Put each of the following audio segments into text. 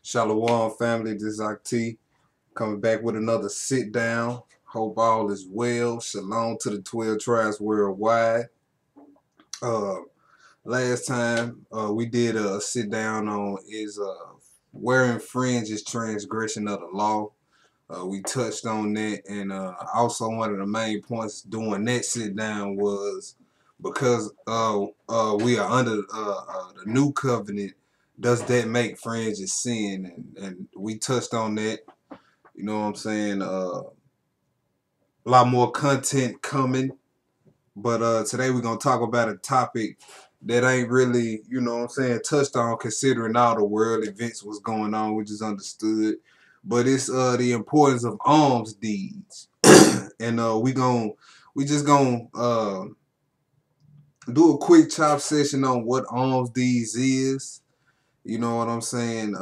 Shalom family, this is Akti coming back with another sit down. Hope all is well. Shalom to the 12 tribes worldwide. Uh, Last time we did a sit down on is wearing fringe is transgression of the law. We touched on that, and also one of the main points during that sit down was because we are under the new covenant. Does that make fringe a sin? And we touched on that. You know what I'm saying? A lot more content coming, but today we're gonna talk about a topic that ain't really, you know what I'm saying, touched on considering all the world events was going on, which is understood. But it's the importance of alms deeds. And we just gonna do a quick chop session on what alms deeds is. You know what I'm saying?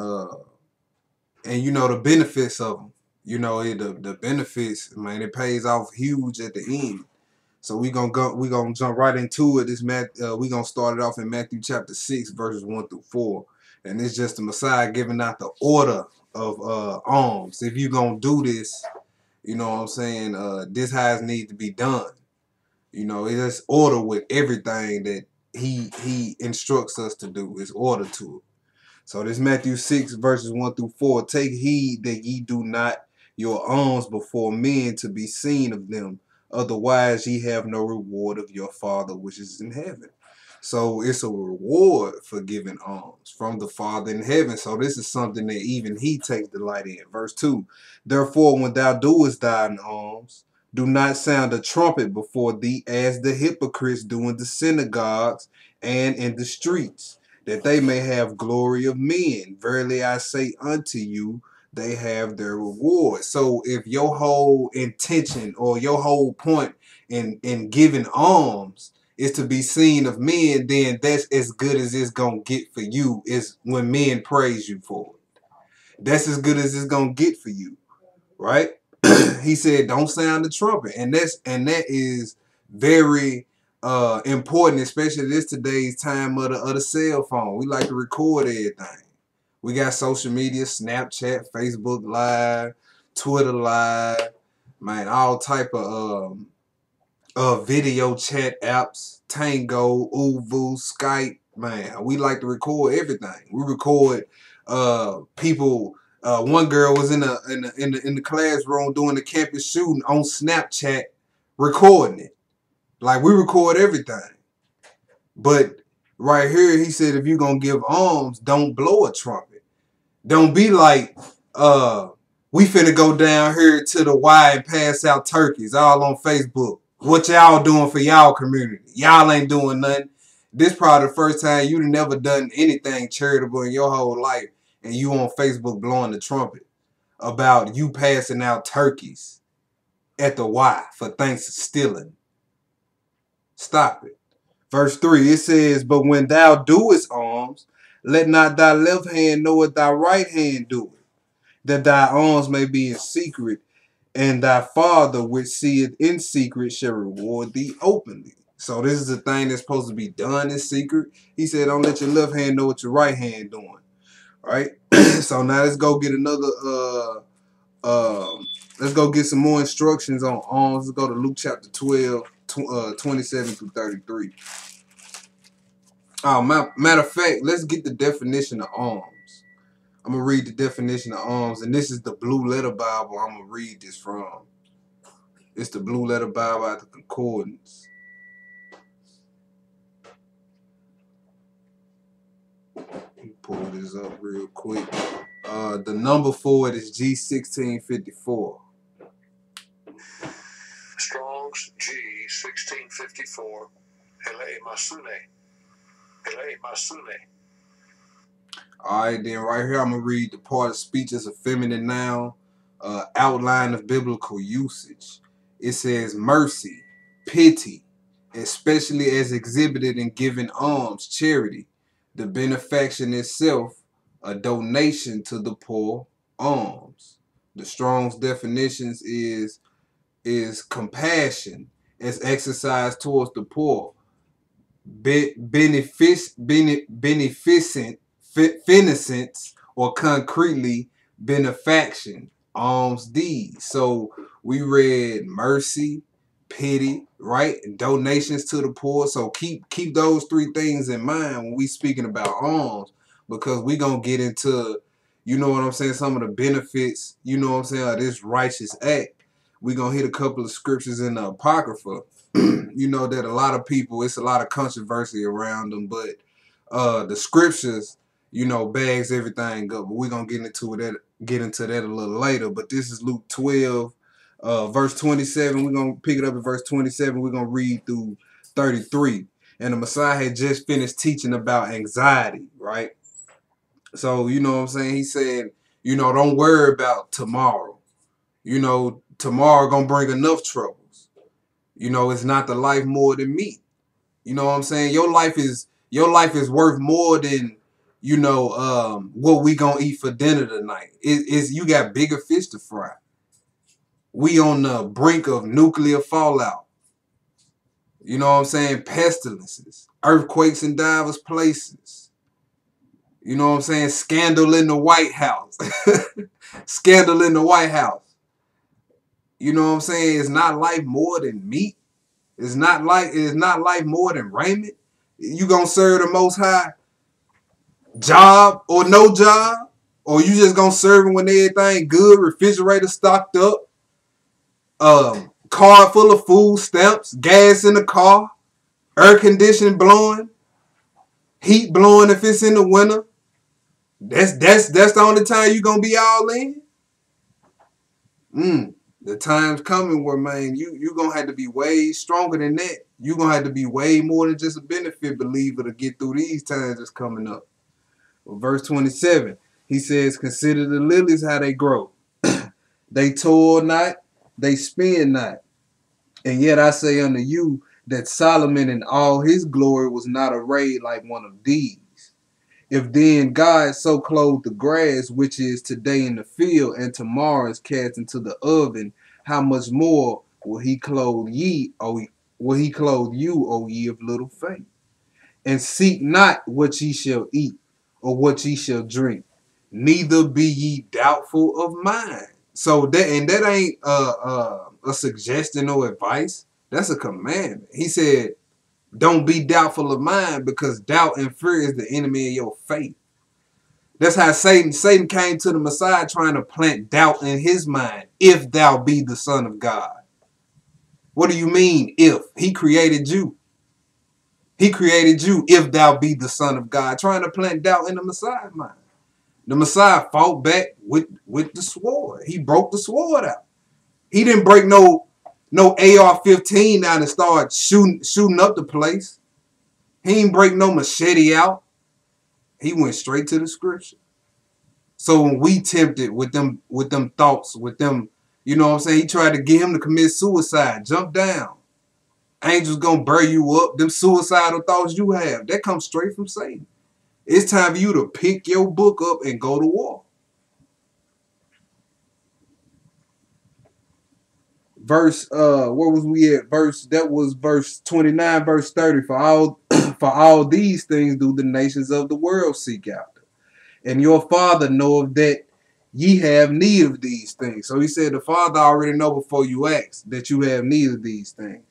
And you know the benefits of them. You know the benefits, man. It pays off huge at the end. So we gonna jump right into it. We gonna start it off in Matthew chapter 6, verses 1 through 4, and it's just the Messiah giving out the order of alms. If you gonna do this, you know what I'm saying. This how it needs to be done. You know, it's order with everything that he instructs us to do. It's order to it. So this Matthew 6 verses 1 through 4. Take heed that ye do not your alms before men to be seen of them. Otherwise ye have no reward of your Father which is in heaven. So it's a reward for giving alms from the Father in heaven. So this is something that even he takes delight in. Verse 2. Therefore when thou doest thine alms, do not sound a trumpet before thee as the hypocrites do in the synagogues and in the streets, that they may have glory of men. Verily I say unto you, they have their reward. So if your whole intention or your whole point in giving alms is to be seen of men, then that's as good as it's gonna get for you is when men praise you for it. That's as good as it's gonna get for you, right? He said, don't sound the trumpet. And that is very important, especially this today's time of the cell phone. We like to record everything. We got social media, Snapchat, Facebook Live, Twitter Live, man, all type of video chat apps, Tango, Uvu, Skype, man. We like to record everything. We record people. One girl was in the classroom doing the campus shooting on Snapchat, recording it. Like we record everything. But right here, he said, if you're gonna give alms, don't blow a trumpet. Don't be like, we finna go down here to the Y and pass out turkeys all on Facebook. What y'all doing for y'all community? Y'all ain't doing nothing. This probably the first time you never done anything charitable in your whole life, and you on Facebook blowing the trumpet about you passing out turkeys at the Y for Thanksgiving. Stop it. Verse 3, it says, but when thou doest alms, let not thy left hand know what thy right hand doeth, that thy alms may be in secret, and thy Father which seeth in secret shall reward thee openly. So this is a thing that's supposed to be done in secret. He said, don't let your left hand know what your right hand doing. All right? So now let's go get another, let's go get some more instructions on alms. Let's go to Luke chapter 12, 27 through 33. Matter of fact, let's get the definition of alms. I'm going to read the definition of alms, and this is the Blue Letter Bible I'm going to read this from. It's the Blue Letter Bible out of the Concordance. Let me pull this up real quick. The number for it is G1654. Strong's G1654. Hele Masune. Hele Masune. Alright, then right here I'm going to read the part of speech as a feminine noun, outline of biblical usage. It says mercy, pity, especially as exhibited in giving alms, charity, the benefaction itself, a donation to the poor, alms. The Strong's definitions is compassion as exercised towards the poor, beneficence or concretely benefaction, alms deeds. So we read mercy, pity, right? And donations to the poor. So keep those three things in mind when we speaking about alms, because we gonna get into, you know what I'm saying, some of the benefits, you know what I'm saying, of this righteous act. We gonna hit a couple of scriptures in the Apocrypha. You know that a lot of people, it's a lot of controversy around them, but the scriptures, you know, bags everything up. But we're gonna get into that a little later. But this is Luke 12, verse 27. We're gonna pick it up at verse 27. We're gonna read through 33. And the Messiah had just finished teaching about anxiety, right? So, you know what I'm saying? He said, you know, don't worry about tomorrow. You know, tomorrow gonna bring enough troubles. You know, it's not the life more than meat. You know what I'm saying? Your life is worth more than, you know, what we gonna eat for dinner tonight. You got bigger fish to fry. We on the brink of nuclear fallout. You know what I'm saying? Pestilences, earthquakes in diverse places. You know what I'm saying? Scandal in the White House. Scandal in the White House. You know what I'm saying? It's not life more than meat. It's not life more than raiment. You gonna serve the Most High, job or no job, or you just gonna serve him when everything good, refrigerator stocked up, car full of food stamps, gas in the car, air conditioning blowing, heat blowing if it's in the winter. That's the only time you gonna be all in. The time's coming where, man, you gonna have to be way stronger than that. You gonna have to be way more than just a benefit believer to get through these times that's coming up. Well, verse 27, he says, consider the lilies how they grow. They toil not, they spin not. And yet I say unto you that Solomon in all his glory was not arrayed like one of these. If then God so clothed the grass, which is today in the field, and tomorrow is cast into the oven, how much more will he clothe you, O ye of little faith? And seek not what ye shall eat, or what ye shall drink, neither be ye doubtful of mind. So that ain't a suggestion or advice. That's a commandment. He said, don't be doubtful of mind, because doubt and fear is the enemy of your faith. That's how Satan came to the Messiah trying to plant doubt in his mind. If thou be the Son of God. What do you mean, if? He created you. He created you, if thou be the Son of God, trying to plant doubt in the Messiah's mind. The Messiah fought back with the sword. He broke the sword out. He didn't break no AR-15 down and start shooting up the place. He didn't break no machete out. He went straight to the scripture. So when we tempted with them thoughts, with them, you know what I'm saying, he tried to get him to commit suicide, jump down. Angels gonna bury you up. Them suicidal thoughts you have, that comes straight from Satan. It's time for you to pick your book up and go to war. Verse, where was we at? That was verse 29, verse 30. For all these things do the nations of the world seek after. And your Father knoweth that ye have need of these things. So he said the Father already know before you ask that you have need of these things.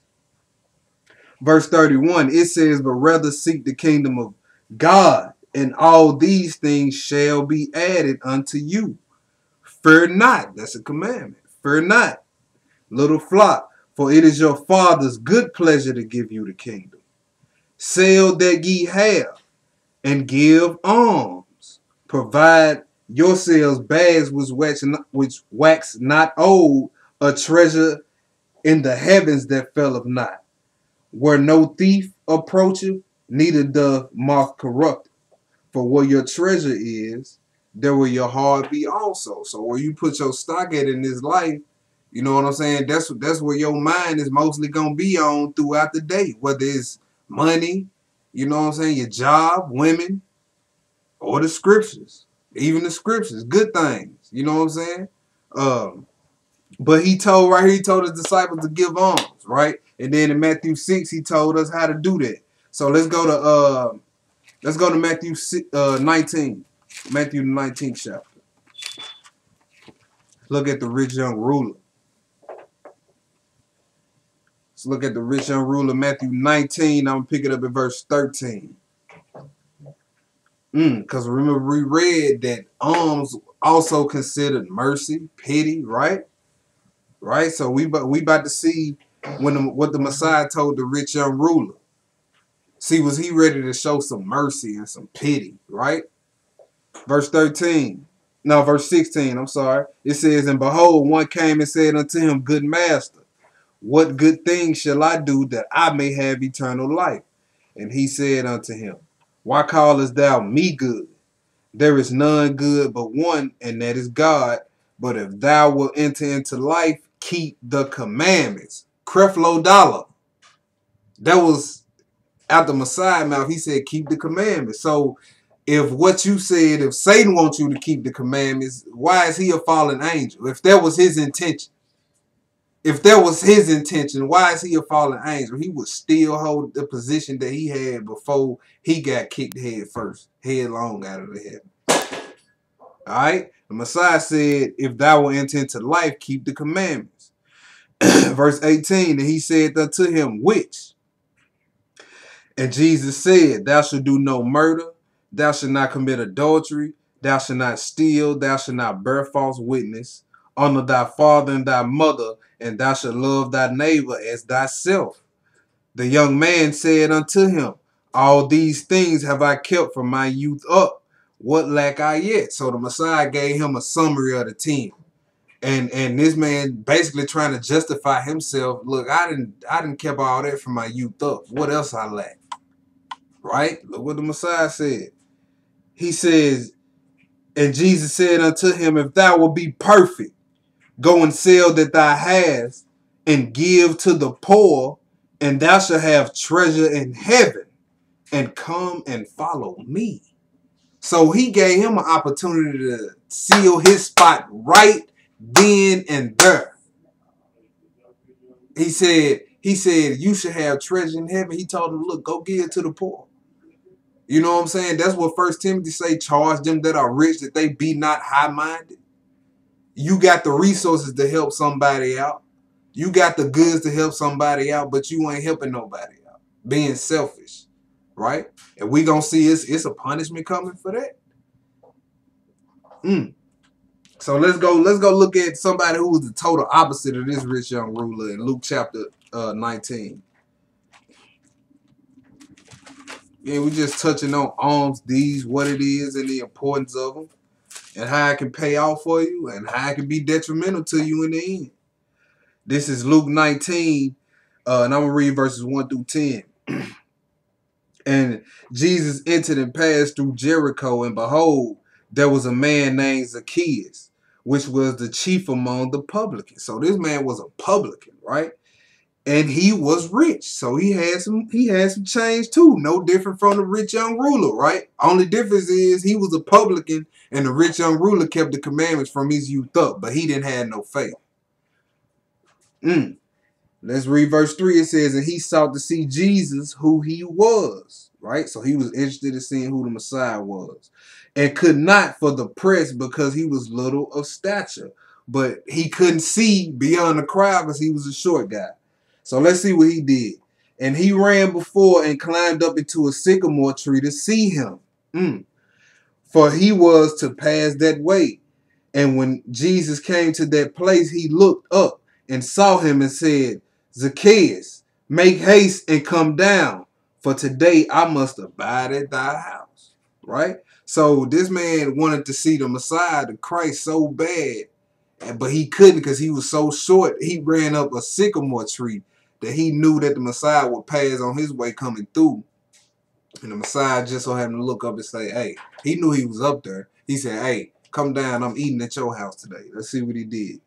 Verse 31, it says, but rather seek the kingdom of God, and all these things shall be added unto you. Fear not. That's a commandment. Fear not, little flock, for it is your Father's good pleasure to give you the kingdom. Sell that ye have, and give alms. Provide yourselves bags which wax not old, a treasure in the heavens that faileth not, where no thief approacheth, neither doth moth corrupt. For where your treasure is, there will your heart be also. So where you put your stock at in this life, you know what I'm saying? That's where your mind is mostly gonna be on throughout the day. Whether it's money, you know what I'm saying, your job, women, or the scriptures. Even the scriptures, good things. You know what I'm saying? But he told his disciples to give alms, right? And then in Matthew 6, he told us how to do that. So let's go to Matthew 19. Matthew the 19th chapter. Look at the rich young ruler. Let's look at the rich young ruler, Matthew 19. I'm going to pick it up at verse 13. Because remember, we read that alms also considered mercy, pity, right? Right? So we about to see what the Messiah told the rich young ruler. See, was he ready to show some mercy and some pity, right? Verse 13. No, verse 16, I'm sorry. It says, and behold, one came and said unto him, good master, what good thing shall I do that I may have eternal life? And he said unto him, why callest thou me good? There is none good but one, and that is God. But if thou wilt enter into life, keep the commandments. Creflo Dollar. That was out the Messiah mouth. He said, keep the commandments. So if what you said, if Satan wants you to keep the commandments, why is he a fallen angel? If that was his intention. If that was his intention, why is he a fallen angel? He would still hold the position that he had before he got kicked headlong out of the heaven. All right? The Messiah said, if thou will enter into life, keep the commandments. Verse 18, and he said unto him, which? And Jesus said, thou shalt do no murder, thou shalt not commit adultery, thou shalt not steal, thou shalt not bear false witness, honor thy father and thy mother, and thou shalt love thy neighbor as thyself. The young man said unto him, all these things have I kept from my youth up. What lack I yet? So the Messiah gave him a summary of the 10. And this man basically trying to justify himself. Look, I didn't keep all that from my youth up. What else I lack? Right? Look what the Messiah said. He says, and Jesus said unto him, if thou wilt be perfect, go and sell that thou hast, and give to the poor, and thou shalt have treasure in heaven, and come and follow me. So he gave him an opportunity to seal his spot right then and there. He said, you should have treasure in heaven. He told him, look, go give it to the poor. You know what I'm saying? That's what 1 Timothy say, charge them that are rich, that they be not high-minded. You got the resources to help somebody out. You got the goods to help somebody out, but you ain't helping nobody out. Being selfish, right? And we gonna see it's a punishment coming for that. So let's go look at somebody who was the total opposite of this rich young ruler in Luke chapter 19. Yeah, we just touching on alms deeds, what it is and the importance of them, and how it can pay off for you and how it can be detrimental to you in the end. This is Luke 19, and I'm going to read verses 1 through 10. And Jesus entered and passed through Jericho, and behold, there was a man named Zacchaeus, which was the chief among the publicans. So this man was a publican, right? And he was rich. So he had some change too. No different from the rich young ruler, right? Only difference is he was a publican and the rich young ruler kept the commandments from his youth up, but he didn't have no faith. Let's read verse 3. It says, and he sought to see Jesus, who he was, right? So he was interested in seeing who the Messiah was, and could not for the press because he was little of stature. But he couldn't see beyond the crowd because he was a short guy. So let's see what he did. And he ran before and climbed up into a sycamore tree to see him. For he was to pass that way. And when Jesus came to that place, he looked up and saw him and said, Zacchaeus, make haste and come down, for today I must abide at thy house. Right? So this man wanted to see the Messiah, the Christ, so bad, but he couldn't because he was so short. He ran up a sycamore tree that he knew that the Messiah would pass on his way coming through. And the Messiah just so happened to look up and say, hey, he knew he was up there. He said, hey, come down. I'm eating at your house today. Let's see what he did.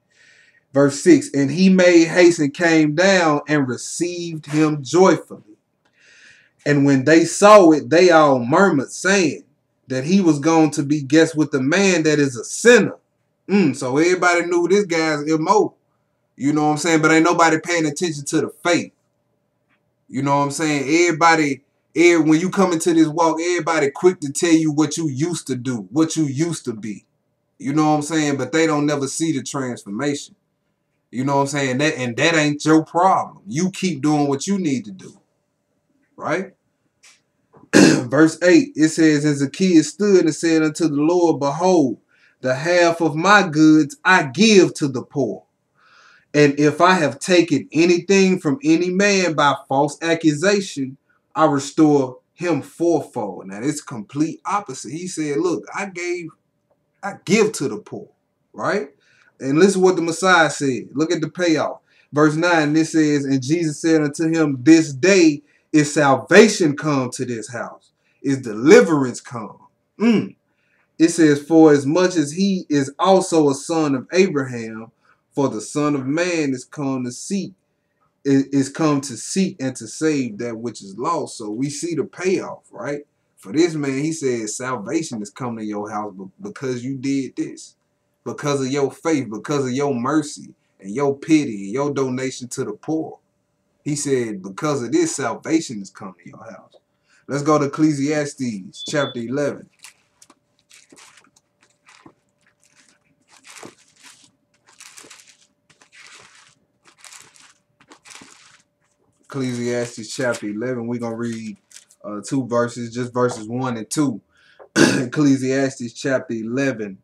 Verse 6, and he made haste and came down and received him joyfully. And when they saw it, they all murmured, saying that he was going to be guest with a man that is a sinner. So everybody knew this guy's MO. You know what I'm saying? But ain't nobody paying attention to the faith. You know what I'm saying? When you come into this walk, everybody quick to tell you what you used to do, what you used to be. You know what I'm saying? But they don't never see the transformation. You know what I'm saying? That ain't your problem. You keep doing what you need to do. Right? Verse 8, it says, and Zacchaeus stood and said unto the Lord, behold, the half of my goods I give to the poor. And if I have taken anything from any man by false accusation, I restore him fourfold. Now it's complete opposite. He said, look, I give to the poor, right? And listen what the Messiah said. Look at the payoff. Verse 9, this says, and Jesus said unto him, this day is salvation come to this house, is deliverance come. It says, for as much as he is also a son of Abraham, for the Son of Man is come to seek and to save that which is lost. So we see the payoff, right? For this man, he says salvation is coming to your house because you did this, because of your faith, because of your mercy and your pity and your donation to the poor. He said, because of this, salvation is coming to your house. Let's go to Ecclesiastes chapter 11. Ecclesiastes chapter 11. We're going to read two verses, just verses 1 and 2. Ecclesiastes chapter 11,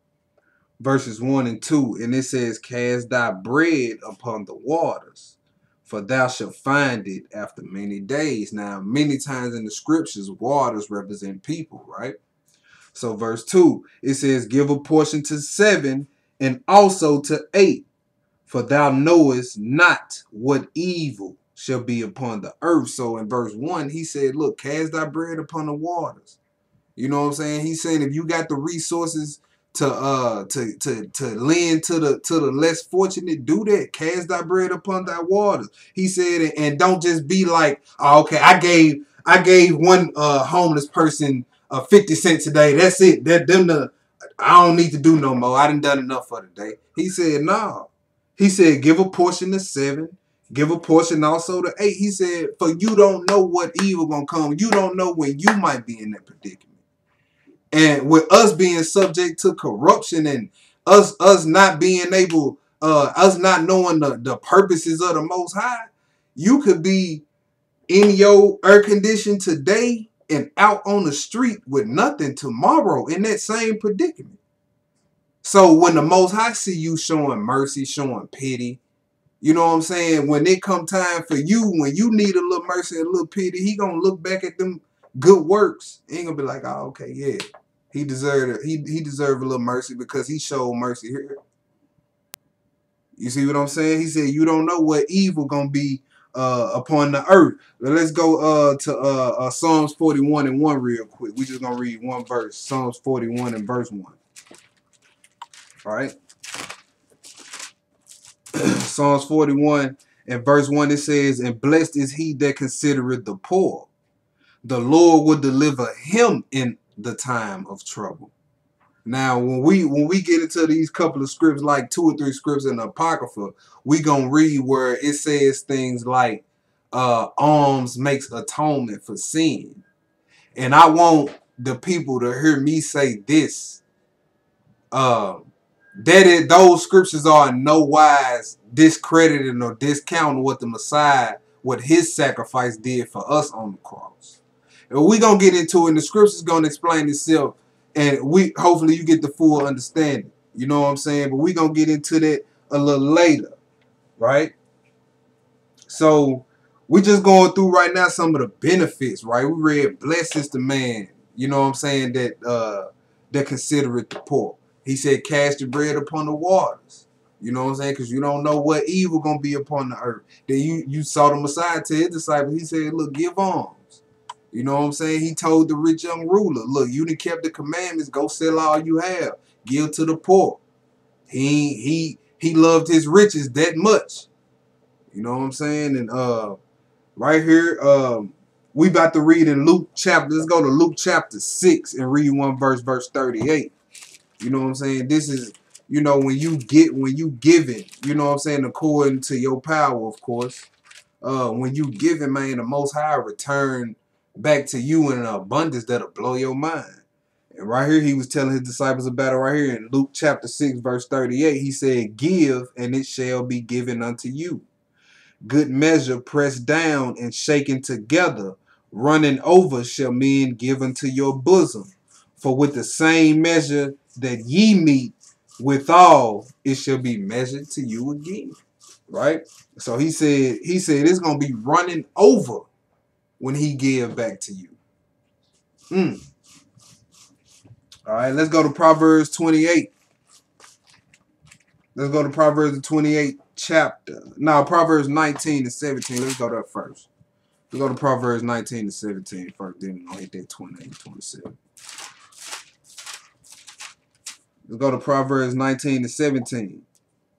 verses 1 and 2. And it says, cast thy bread upon the waters, for thou shalt find it after many days. Now, many times in the scriptures, waters represent people, right? So verse 2, it says, give a portion to 7 and also to 8, for thou knowest not what evil shall be upon the earth. So in verse 1, he said, look, cast thy bread upon the waters. You know what I'm saying? He's saying if you got the resources to lend to the less fortunate, do that. Cast thy bread upon thy waters. He said, and don't just be like, oh, okay, I gave one homeless person 50 cents a day. That's it. I don't need to do no more. I done enough for the day. He said, no. He said, give a portion to 7. Give a portion also to 8. He said, for you don't know what evil gonna come. You don't know when you might be in that predicament. And with us being subject to corruption and us not being able, us not knowing the purposes of the Most High, you could be in your air condition today and out on the street with nothing tomorrow in that same predicament. So when the Most High see you showing mercy, showing pity, you know what I'm saying? When it come time for you, when you need a little mercy and a little pity, he gonna look back at them good works. He ain't gonna be like, oh, okay, yeah. He deserved it. He deserved a little mercy because he showed mercy here. You see what I'm saying? He said, you don't know what evil gonna be upon the earth. Now let's go to Psalms 41 and 1 real quick. We just gonna read one verse. Psalms 41 and verse 1. All right. Psalms 41 and verse 1, it says, and blessed is he that considereth the poor. The Lord will deliver him in the time of trouble. Now, when we get into these couple of scripts, like 2 or 3 scripts in the Apocrypha, we gonna read where it says things like alms makes atonement for sin. And I want the people to hear me say this. Those scriptures are in no wise discrediting or discounting what the Messiah, what his sacrifice did for us on the cross. And we gonna get into it, and the scriptures gonna explain itself, and hopefully you get the full understanding. You know what I'm saying? But we gonna get into that a little later, right? So we just going through right now some of the benefits, right? We read, blessed is the man, you know what I'm saying, that considereth the poor. He said, cast your bread upon the waters. You know what I'm saying? Because you don't know what evil going to be upon the earth. Then you saw the Messiah tell his disciples, he said, look, give alms. You know what I'm saying? He told the rich young ruler, look, you done kept the commandments, go sell all you have. Give to the poor. He loved his riches that much. You know what I'm saying? And right here, we about to read in Luke chapter, let's go to Luke chapter 6 and read one verse 38. You know what I'm saying? This is, you know, when you give it, you know what I'm saying, according to your power, of course. When you give it, man, the Most High return back to you in an abundance that'll blow your mind. And right here, he was telling his disciples about it right here in Luke chapter 6, verse 38. He said, give, and it shall be given unto you. Good measure, pressed down and shaken together, running over, shall men give unto your bosom. For with the same measure that ye meet withal, it shall be measured to you again. Right? So he said it's gonna be running over when he give back to you. All right, let's go to Proverbs 28. Let's go to Proverbs 28 chapter. Now, Proverbs 19 and 17. Let's go there first. Let's go to Proverbs 19 and 17 first. Then we're going to hit that 28 and 27. Let's go to Proverbs 19 and 17.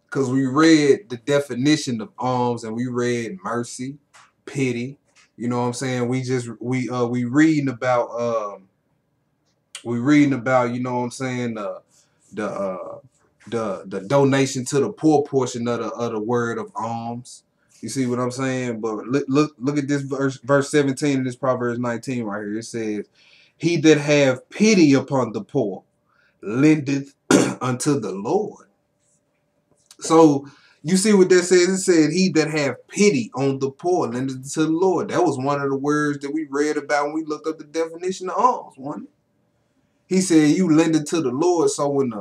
Because we read the definition of alms and we read mercy, pity. You know what I'm saying? We reading about you know what I'm saying, the donation to the poor portion of the word of alms. You see what I'm saying? But look at this verse 17 of this Proverbs 19 right here. It says, he that have pity upon the poor lendeth unto the Lord. So you see what that says? It said, he that have pity on the poor lendeth to the Lord. That was one of the words that we read about when we looked up the definition of alms, wasn't it? He said, you lend it to the Lord. So when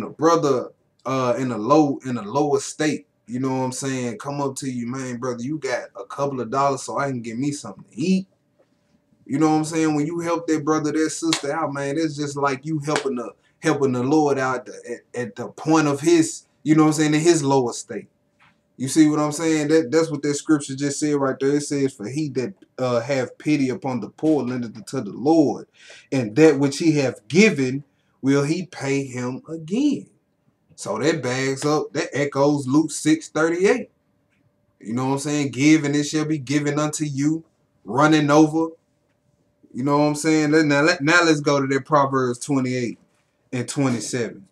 a brother in a lower state, you know what I'm saying, come up to you, man, brother, you got a couple of dollars so I can get me something to eat. You know what I'm saying? When you help that brother, that sister out, man, it's just like you helping the Lord out at the point of his, you know what I'm saying, in his lower state. You see what I'm saying? That's what that scripture just said right there. It says, for he that have pity upon the poor lendeth it to the Lord, and that which he hath given will he pay him again. So that bags up, that echoes Luke 6:38. You know what I'm saying? Give, and it shall be given unto you, running over. You know what I'm saying? Now let's go to that Proverbs 28 and 27.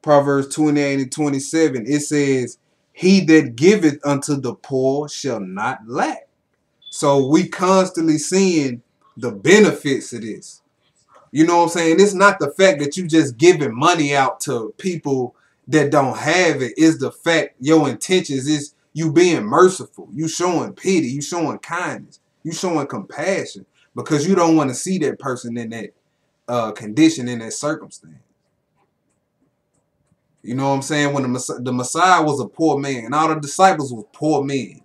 Proverbs 28 and 27, it says, he that giveth unto the poor shall not lack. So we constantly seeing the benefits of this. You know what I'm saying? It's not the fact that you just giving money out to people that don't have it. It's the fact your intentions is you being merciful. You showing pity. You showing kindness. You showing compassion because you don't want to see that person in that condition, in that circumstance. You know what I'm saying? When the Messiah was a poor man, and all the disciples were poor men.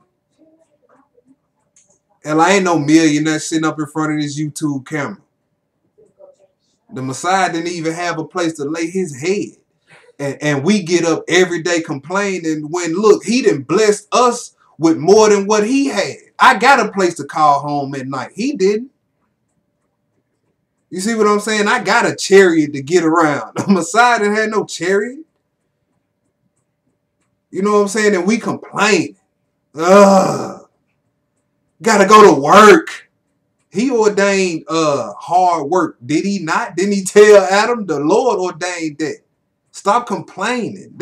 And I ain't no millionaire sitting up in front of this YouTube camera. The Messiah didn't even have a place to lay his head. And we get up every day complaining when, look, he done blessed us with more than what he had. I got a place to call home at night. He didn't. You see what I'm saying? I got a chariot to get around. The Messiah didn't have no chariot. You know what I'm saying? And we complain. Gotta go to work. He ordained hard work. Did he not? Didn't he tell Adam? The Lord ordained that. Stop complaining.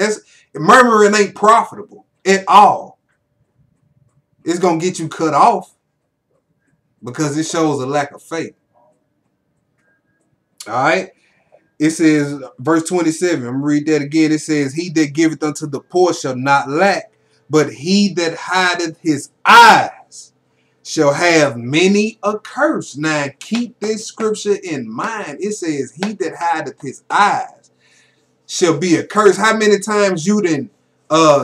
Murmuring ain't profitable at all. It's gonna get you cut off because it shows a lack of faith. All right. It says, verse 27, I'm going to read that again. It says, he that giveth unto the poor shall not lack, but he that hideth his eyes shall have many a curse. Now, keep this scripture in mind. It says, he that hideth his eyes shall be a curse. How many times you done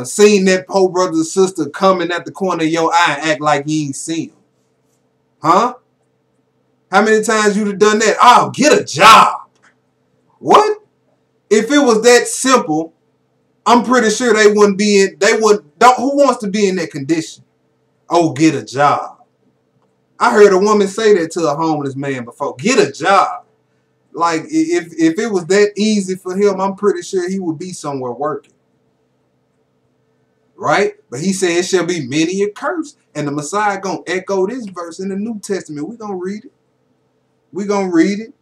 seen that poor brother or sister coming at the corner of your eye and act like you ain't seen him? Huh? How many times you done done that? Oh, get a job. What? If it was that simple, I'm pretty sure they wouldn't be in. Who wants to be in that condition? Oh, get a job. I heard a woman say that to a homeless man before. Get a job. Like if it was that easy for him, I'm pretty sure he would be somewhere working. Right? But he said it shall be many a curse. And the Messiah gonna echo this verse in the New Testament. We're gonna read it. We're gonna read it.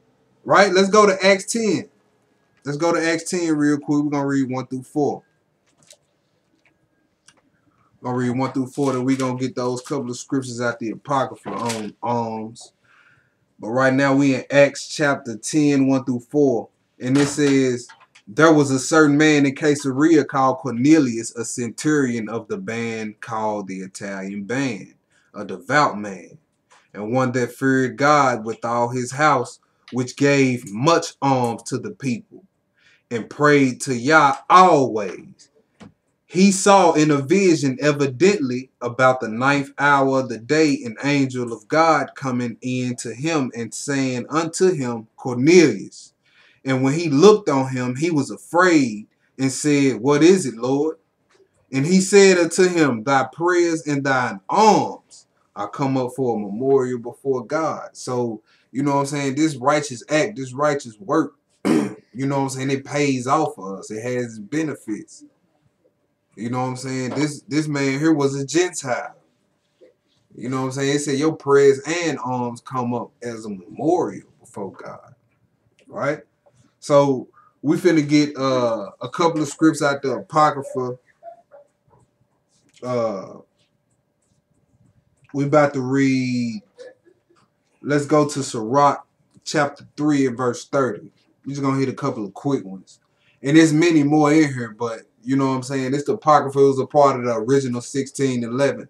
Right? Let's go to Acts 10. Let's go to Acts 10 real quick. We're going to read 1 through 4. I'll read 1 through 4, and we're going to get those couple of scriptures out the Apocrypha on alms. But right now we in Acts chapter 10, 1 through 4. And it says, there was a certain man in Caesarea called Cornelius, a centurion of the band called the Italian Band, a devout man, and one that feared God with all his house, which gave much alms to the people, and prayed to Yah always. He saw in a vision, evidently about the 9th hour of the day, an angel of God coming in to him and saying unto him, Cornelius. And when he looked on him, he was afraid and said, what is it, Lord? And he said unto him, thy prayers and thine alms are come up for a memorial before God. So, you know what I'm saying? This righteous act, this righteous work, you know what I'm saying? It pays off for us. It has benefits. You know what I'm saying? This man here was a Gentile. You know what I'm saying? It said your prayers and alms come up as a memorial before God. Right? So we finna get a couple of scripts out the Apocrypha. We about to read, let's go to Sirach chapter 3 and verse 30. We're just gonna hit a couple of quick ones. And there's many more in here, but you know what I'm saying? This the Apocrypha was a part of the original 1611.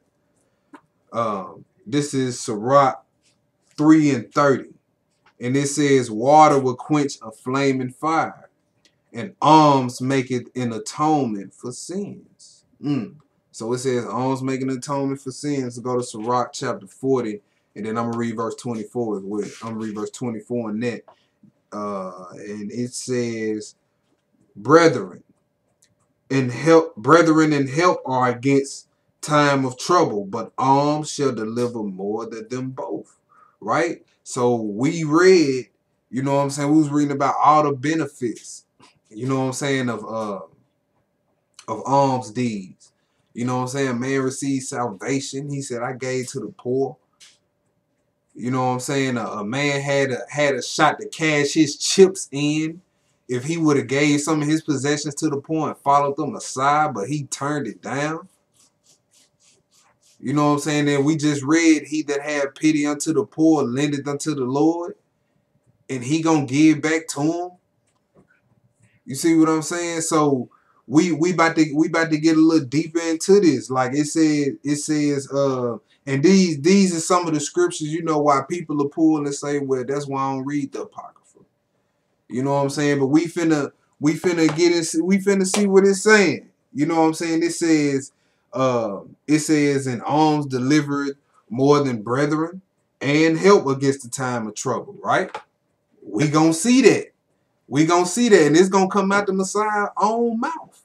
This is Sirach 3 and 30. And it says, water will quench a flaming fire, and alms make it an atonement for sins. So it says, alms make an atonement for sins. Go to Sirach chapter 40, and then I'm going to read verse 24 as well. I'm going to read verse 24 in that. And it says, brethren and help are against time of trouble, but alms shall deliver more than them both. Right? So we read, you know what I'm saying? We was reading about all the benefits, you know what I'm saying, of alms deeds. You know what I'm saying? Man received salvation. He said, I gave to the poor. You know what I'm saying? A man had a shot to cash his chips in if he would have gave some of his possessions to the poor and followed them aside, but he turned it down. You know what I'm saying? Then we just read, he that had pity unto the poor lendeth unto the Lord, and he gonna give back to him. You see what I'm saying? So we about to get a little deeper into this. Like it says and these are some of the scriptures, you know, why people are pulling and say, well, that's why I don't read the Apocrypha. You know what I'm saying? But we finna get in, we finna see what it's saying. You know what I'm saying? It says in alms delivered more than brethren and help against the time of trouble, right? We gonna see that. We gonna see that, and it's gonna come out the Messiah's own mouth.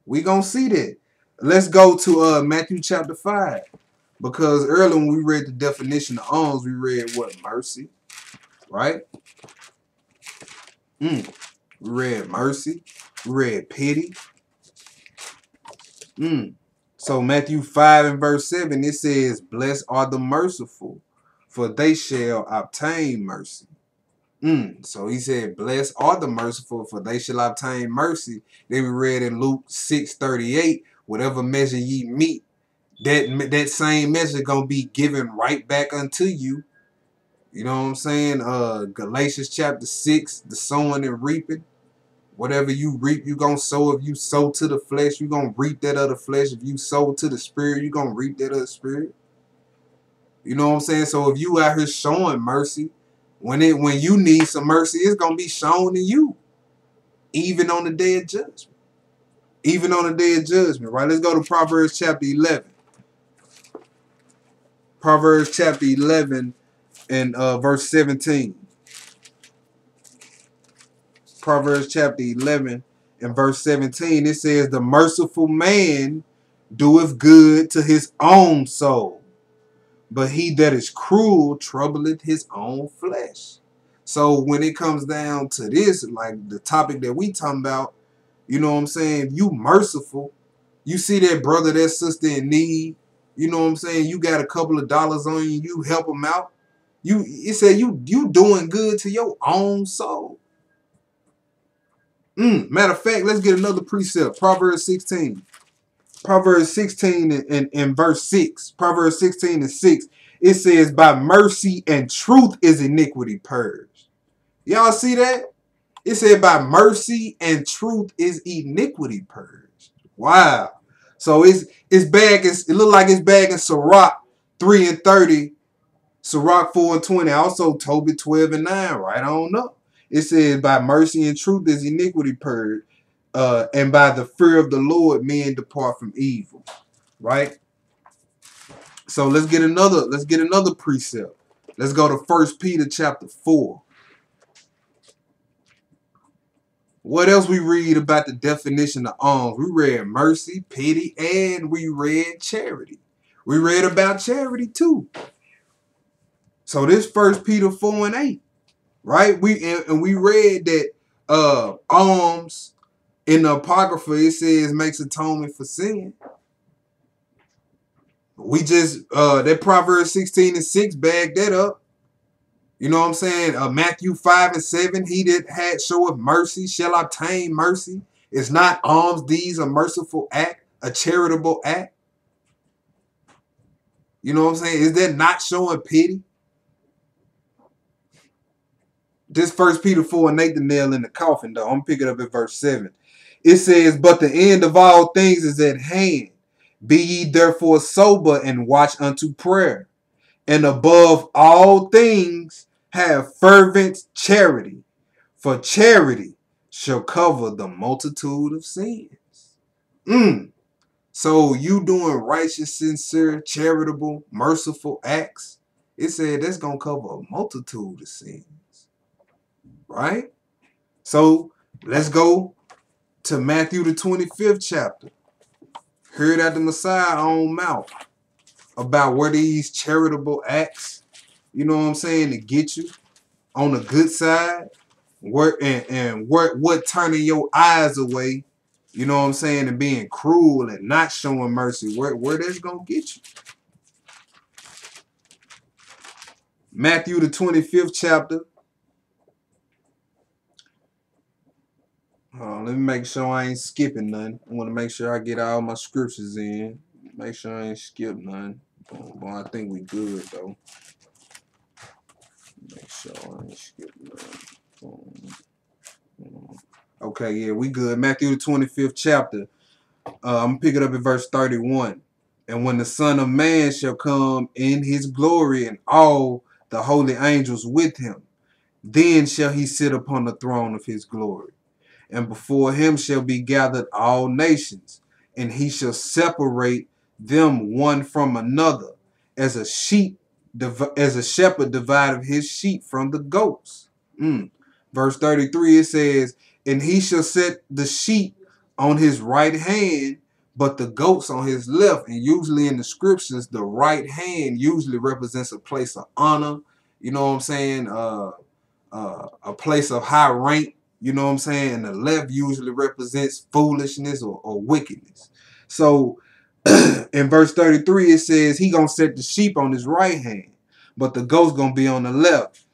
We gonna see that. Let's go to Matthew chapter 5. Because earlier when we read the definition of alms, we read what? Mercy. Right? We read mercy. We read pity. So Matthew 5 and verse 7, it says, blessed are the merciful, for they shall obtain mercy. So he said, blessed are the merciful, for they shall obtain mercy. Then we read in Luke 6:38, whatever measure ye meet, that same measure gonna be given right back unto you. You know what I'm saying? Galatians chapter 6, the sowing and reaping. Whatever you reap, you gonna sow. If you sow to the flesh, you gonna reap that of the flesh. If you sow to the spirit, you gonna reap that of the spirit. You know what I'm saying? So if you out here showing mercy, when you need some mercy, it's gonna be shown to you, even on the day of judgment. Even on the day of judgment, right? Let's go to Proverbs chapter 11. Proverbs chapter 11 and verse 17. Proverbs chapter 11 and verse 17. It says, the merciful man doeth good to his own soul, but he that is cruel troubleth his own flesh. So when it comes down to this, like the topic that we talking about, you know what I'm saying? If you merciful, you see that brother, that sister in need, you know what I'm saying? You got a couple of dollars on you, you help them out. It said you doing good to your own soul. Matter of fact, let's get another precept. Proverbs 16. Proverbs 16 and verse 6. Proverbs 16 and 6. It says, by mercy and truth is iniquity purged. Y'all see that? It said, by mercy and truth is iniquity purged. Wow. So it's back. It look like it's back in Sirach 3 and 30. Sirach 4 and 20. Also Tobit 12 and 9. Right on up. It says, by mercy and truth is iniquity purged. And by the fear of the Lord, men depart from evil. Right? So let's get another precept. Let's go to 1 Peter chapter 4. What else we read about the definition of alms? We read mercy, pity, and we read charity. We read about charity too. So this 1 Peter 4 and 8, right? We read that alms in the Apocrypha, it says makes atonement for sin. We just that Proverbs 16 and 6 bagged that up. You know what I'm saying? Matthew 5 and 7, he that had showeth mercy shall obtain mercy. It's not alms deeds a merciful act, a charitable act. You know what I'm saying? Is that not showing pity? This 1 Peter 4 and 8, the nail in the coffin, though. I'm picking up at verse 7. It says, but the end of all things is at hand. Be ye therefore sober and watch unto prayer. And above all things, have fervent charity, for charity shall cover the multitude of sins. So you doing righteous, sincere, charitable, merciful acts, it said that's going to cover a multitude of sins. Right? So let's go to Matthew the 25th chapter. Heard out the Messiah's own mouth about where these charitable acts, you know what I'm saying, to get you on the good side, what turning your eyes away, you know what I'm saying, and being cruel and not showing mercy, where that's gonna get you. Matthew the 25th chapter. Let me make sure I ain't skipping nothing. I want to make sure I get all my scriptures in. Make sure I ain't skip none. Well, I think we good though. Make sure I ain't skip nothing. Okay, yeah, we good. Matthew the 25th chapter. I'm picking up at verse 31. And when the Son of Man shall come in his glory and all the holy angels with him, then shall he sit upon the throne of his glory. And before him shall be gathered all nations, and he shall separate them one from another, as a shepherd divideth his sheep from the goats. Verse 33, it says, and he shall set the sheep on his right hand, but the goats on his left. And usually in the scriptures, the right hand usually represents a place of honor. You know what I'm saying? A place of high rank. You know what I'm saying? And the left usually represents foolishness or wickedness. So in verse 33, it says he gonna set the sheep on his right hand, but the goats gonna be on the left.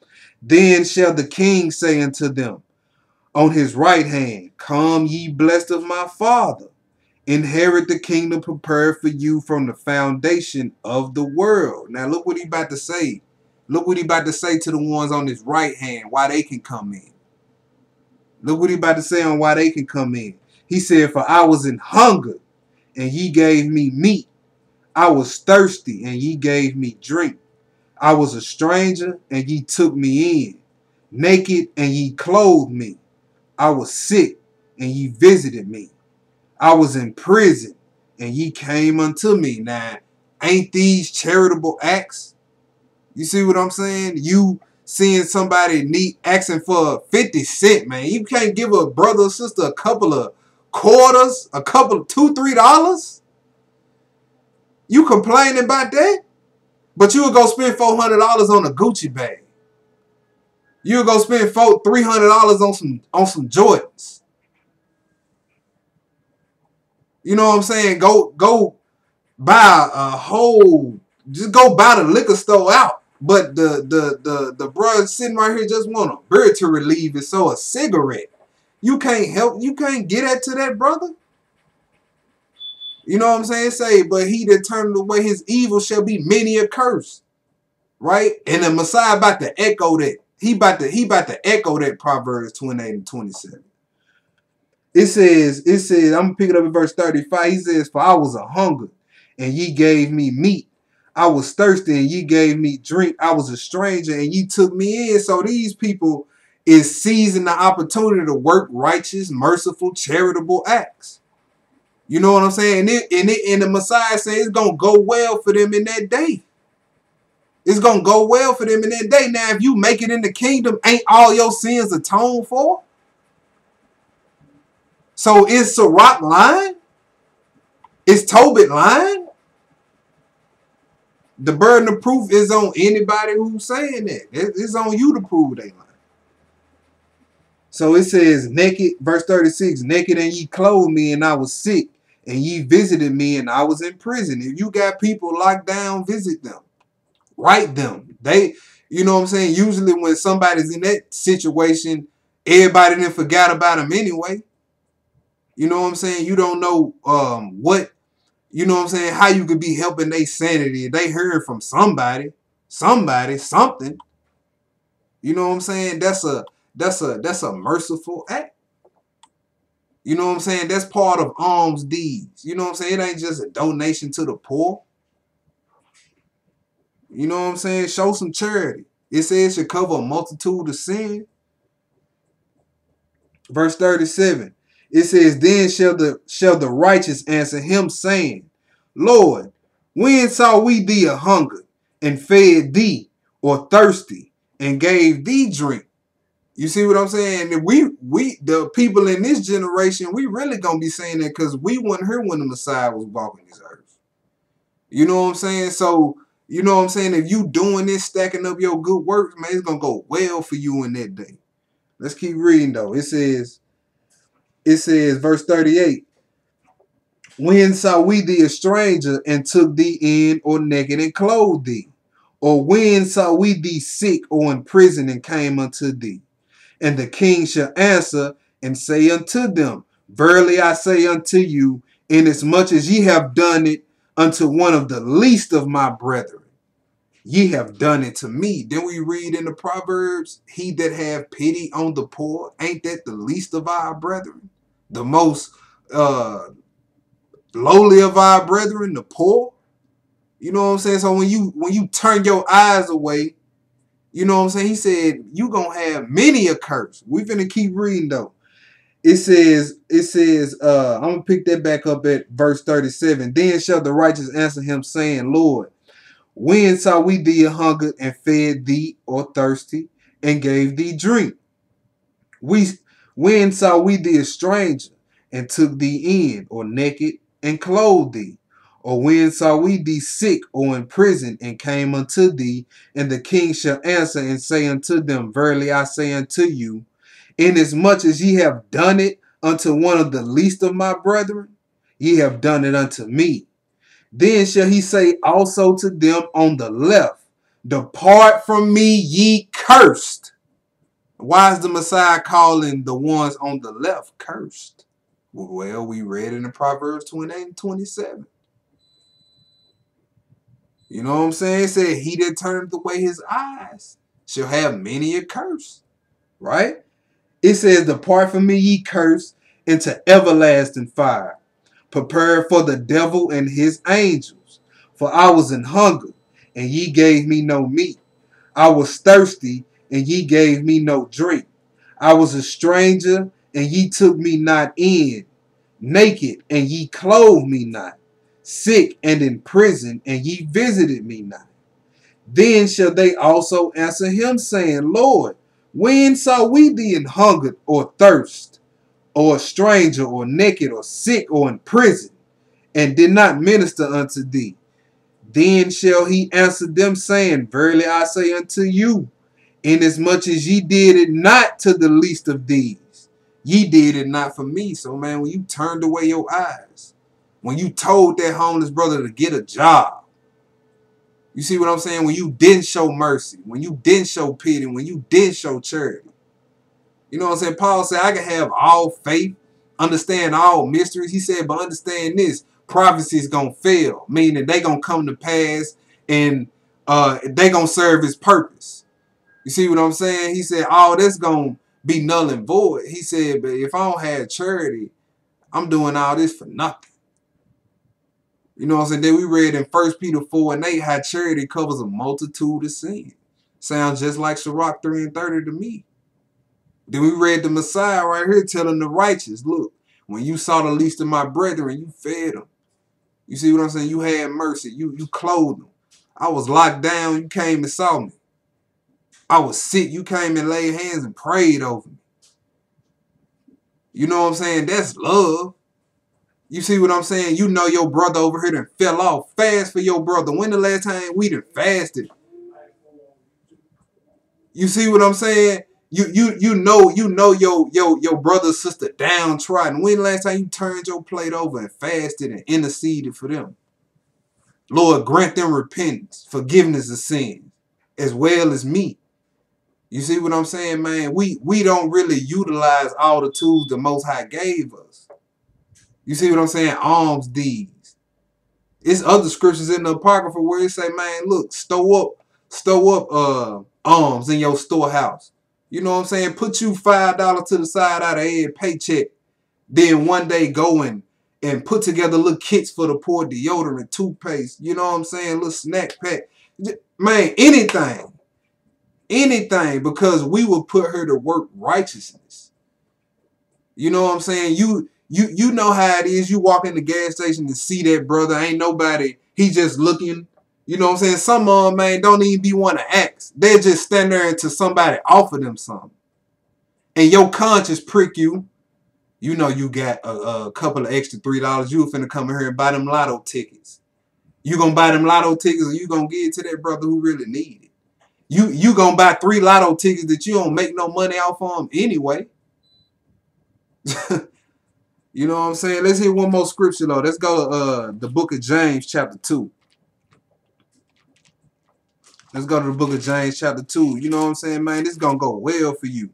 Then shall the king say unto them on his right hand, come ye blessed of my Father, inherit the kingdom prepared for you from the foundation of the world. Now look what he about to say. Look what he about to say to the ones on his right hand, why they can come in. Look what he about to say on why they can come in. He said, for I was in hunger, and ye gave me meat. I was thirsty, and ye gave me drink. I was a stranger, and ye took me in. Naked, and ye clothed me. I was sick, and ye visited me. I was in prison, and ye came unto me. Now, ain't these charitable acts? You see what I'm saying? You seeing somebody asking for 50 cents, man. You can't give a brother or sister a couple of quarters, a couple, $2, $3. You complaining about that? But you would go spend $400 on a Gucci bag. You would go spend $300 on some Jordans. You know what I'm saying? Go buy a whole, just go buy the liquor store out. But the brother sitting right here just want a beer to relieve it, so a cigarette. You can't get that to that brother. You know what I'm saying? Say, but he that turneth away his evil shall be many a curse. Right? And the Messiah about to echo that. He about to echo that Proverbs 28 and 27. I'm gonna pick it up in verse 35. He says, for I was a hunger, and ye gave me meat. I was thirsty, and ye gave me drink. I was a stranger, and ye took me in. So these people is seizing the opportunity to work righteous, merciful, charitable acts. You know what I'm saying? And the Messiah says it's gonna go well for them in that day. It's gonna go well for them in that day. Now, if you make it in the kingdom, ain't all your sins atoned for? So is Sirach lying? Is Tobit lying? The burden of proof is on anybody who's saying that. It's on you to prove they lying. So it says, naked, verse 36, naked and ye clothed me and I was sick, and ye visited me and I was in prison. If you got people locked down, visit them. Write them. You know what I'm saying? Usually when somebody's in that situation, everybody then forgot about them anyway. You know what I'm saying? You don't know you know what I'm saying, how you could be helping their sanity. They heard from somebody, something. You know what I'm saying? That's a merciful act. You know what I'm saying? That's part of alms deeds. You know what I'm saying? It ain't just a donation to the poor. You know what I'm saying? Show some charity. It says it should cover a multitude of sin. Verse 37. It says, then shall the righteous answer him, saying, Lord, when saw we thee a hunger, and fed thee, or thirsty, and gave thee drink? You see what I'm saying? And we the people in this generation, we really gonna be saying that because we weren't here when the Messiah was walking this earth. You know what I'm saying? So, you know what I'm saying? If you doing this, stacking up your good works, man, it's gonna go well for you in that day. Let's keep reading though. It says, verse 38, when saw we thee a stranger and took thee in, or naked and clothed thee? Or when saw we thee sick or in prison and came unto thee? And the king shall answer and say unto them, verily I say unto you, inasmuch as ye have done it unto one of the least of my brethren, ye have done it to me. Then we read in the Proverbs, he that have pity on the poor, ain't that the least of our brethren? The most lowly of our brethren, the poor. You know what I'm saying? So when you turn your eyes away, you know what I'm saying? He said, you gonna have many a curse. We finna keep reading though. I'm gonna pick that back up at verse 37. Then shall the righteous answer him, saying, Lord, when saw we thee a hungered and fed thee, or thirsty, and gave thee drink? When saw we thee a stranger and took thee in, or naked and clothed thee? Or when saw we thee sick or in prison and came unto thee? And the king shall answer and say unto them, verily I say unto you, inasmuch as ye have done it unto one of the least of my brethren, ye have done it unto me. Then shall he say also to them on the left, depart from me, ye cursed. Why is the Messiah calling the ones on the left cursed? Well, we read in the Proverbs 28 and 27. You know what I'm saying? It said, he that turneth away his eyes shall have many a curse. Right? It says, depart from me, ye cursed, into everlasting fire, prepared for the devil and his angels. For I was in hunger, and ye gave me no meat. I was thirsty, and ye gave me no drink. I was a stranger, and ye took me not in. Naked, and ye clothed me not. Sick and in prison, and ye visited me not. Then shall they also answer him, saying, Lord, when saw we thee in hunger or thirst, or a stranger, or naked, or sick, or in prison, and did not minister unto thee? Then shall he answer them, saying, verily I say unto you, inasmuch as ye did it not to the least of these, ye did it not for me. So, man, when you turned away your eyes, when you told that homeless brother to get a job, you see what I'm saying? When you didn't show mercy, when you didn't show pity, when you didn't show charity. You know what I'm saying? Paul said, I can have all faith, understand all mysteries. He said, but understand this, prophecy's gonna fail, meaning they gonna come to pass and they gonna serve his purpose. You see what I'm saying? He said, all that's gonna be null and void. He said, but if I don't have charity, I'm doing all this for nothing. You know what I'm saying? Then we read in 1 Peter 4:8 how charity covers a multitude of sins. Sounds just like Sirach 3:30 to me. Then we read the Messiah right here telling the righteous, look, when you saw the least of my brethren, you fed them. You see what I'm saying? You had mercy. You clothed them. I was locked down. You came and saw me. I was sick. You came and laid hands and prayed over me. You know what I'm saying? That's love. You see what I'm saying? You know your brother over here done fell off. Fast for your brother. When the last time we done fasted? You see what I'm saying? You know your brother sister downtrodden. When the last time you turned your plate over and fasted and interceded for them? Lord, grant them repentance, forgiveness of sins, as well as me. You see what I'm saying, man? We don't really utilize all the tools the Most High gave us. You see what I'm saying? Alms deeds. It's other scriptures in the Apocrypha where it say, man, look, stow up alms in your storehouse. You know what I'm saying? Put you $5 to the side out of every paycheck. Then one day go and put together little kits for the poor, deodorant, toothpaste. You know what I'm saying? Little snack pack. Man, anything. Anything, because we will put her to work righteousness. You know what I'm saying? You know how it is. You walk in the gas station and see that brother. Ain't nobody. He just looking. You know what I'm saying? Some of them, man, don't even be one to ask. They just stand there until somebody offer them something. And your conscience prick you. You know you got a couple of extra $3. You finna come in here and buy them lotto tickets. You gonna buy them lotto tickets, or you gonna give it to that brother who really need it? You gonna buy 3 lotto tickets that you don't make no money off on anyway. You know what I'm saying? Let's hit one more scripture though. Let's go to the book of James chapter 2. Let's go to the book of James chapter 2. You know what I'm saying, man? This is gonna go well for you.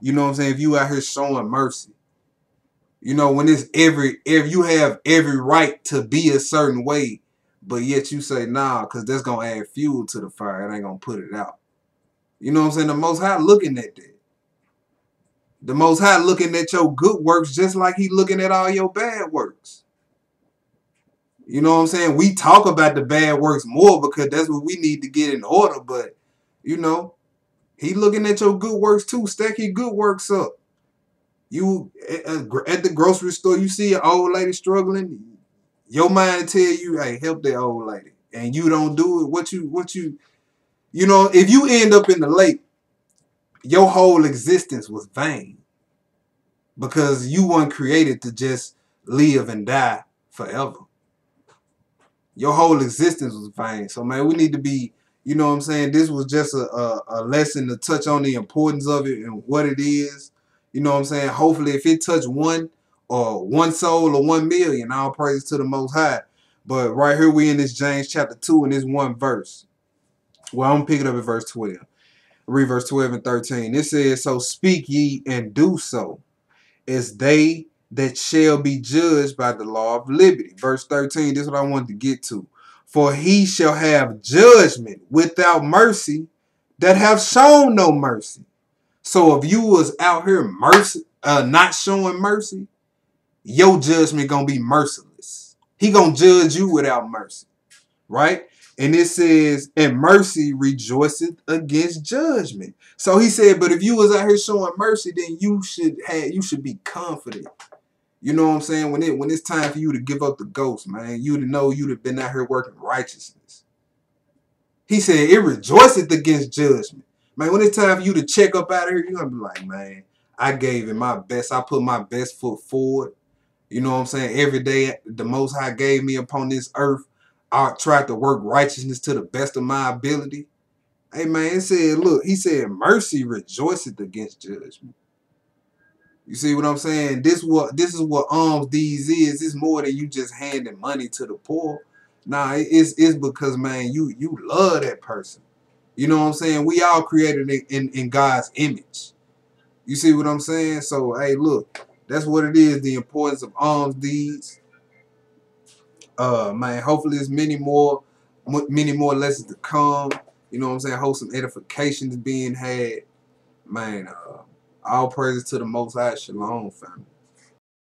You know what I'm saying? If you out here showing mercy. You know, when it's if you have every right to be a certain way, but yet you say nah, because that's gonna add fuel to the fire. It ain't gonna put it out. You know what I'm saying? The Most High looking at that. The Most High looking at your good works just like he looking at all your bad works. You know what I'm saying? We talk about the bad works more because that's what we need to get in order. But, you know, he looking at your good works too. Stack your good works up. You at the grocery store, you see an old lady struggling. Your mind tell you, hey, help that old lady. And you don't do it. You know, if you end up in the lake, your whole existence was vain. Because you weren't created to just live and die forever. Your whole existence was vain. So, man, we need to be, you know what I'm saying? This was just a lesson to touch on the importance of it and what it is. You know what I'm saying? Hopefully, if it touched one soul or 1 million, all praise to the Most High. But right here, we in this James chapter 2 and this one verse. Well, I'm going to pick it up at verse 12. Read verse 12 and 13. It says, so speak ye and do so, as they that shall be judged by the law of liberty. Verse 13, this is what I wanted to get to. For he shall have judgment without mercy that have shown no mercy. So if you was out here not showing mercy, your judgment gonna be merciless. He gonna judge you without mercy, right? And it says, and mercy rejoiceth against judgment. So he said, but if you was out here showing mercy, then you should be confident. You know what I'm saying? When it's time for you to give up the ghost, man, you'd know you'd have been out here working righteousness. He said, it rejoiceth against judgment. Man, when it's time for you to check up out of here, you're going to be like, man, I gave it my best. I put my best foot forward. You know what I'm saying? Every day the Most High gave me upon this earth, I tried to work righteousness to the best of my ability. Hey, man, it said, look, he said, mercy rejoiceth against judgment. You see what I'm saying? This is what alms deeds is. It's more than you just handing money to the poor. Nah, it's because, man, you love that person. You know what I'm saying? We all created in God's image. You see what I'm saying? So, hey, look, that's what it is. The importance of alms deeds. Man, hopefully there's many more lessons to come. You know what I'm saying? Hope some edification is being had. Man, all praises to the Most High. Shalom, family.